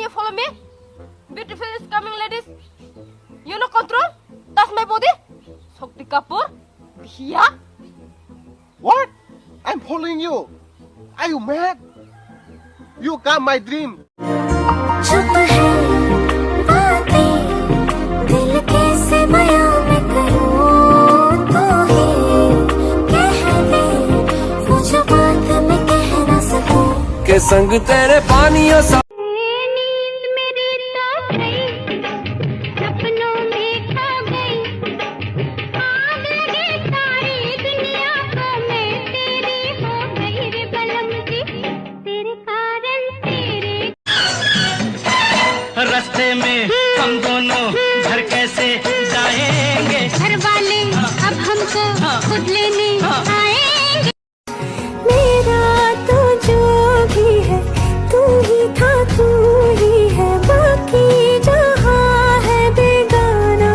you follow me? Beautiful is coming, ladies. You know control? Touch my body. Shakti Kapoor. Here. What? I'm following you. Are you mad? You got my dream. चुप है बातें दिल कैसे बयां मैं करूं तू ही कह दे वो जो बात मैं कह ना सकूं के संग तेरे पानियों सा नींद मेरी तो गई सपनों में खो गई आग लगे सारी दुनिया को मैं तेरी हो गई रे बलम जी तेरे कारण तेरे रास्ते में हम दोनों घर कैसे जाएंगे घर वाले अब हमको खुद लेने आएंगे मेरा तो जो भी है तू ही था तू ही है बाकी जहां है बेगाना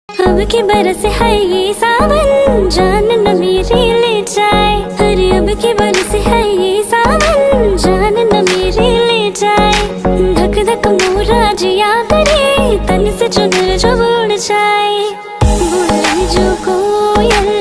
अब की बरस है ये सावन जान न मेरी ले जाए अरे अब की बरस है ये सावन जान न मेरी ले जाए धक धक मोरा जिया करे तन से चुनर जो उड़ जाए बोले जो कोयल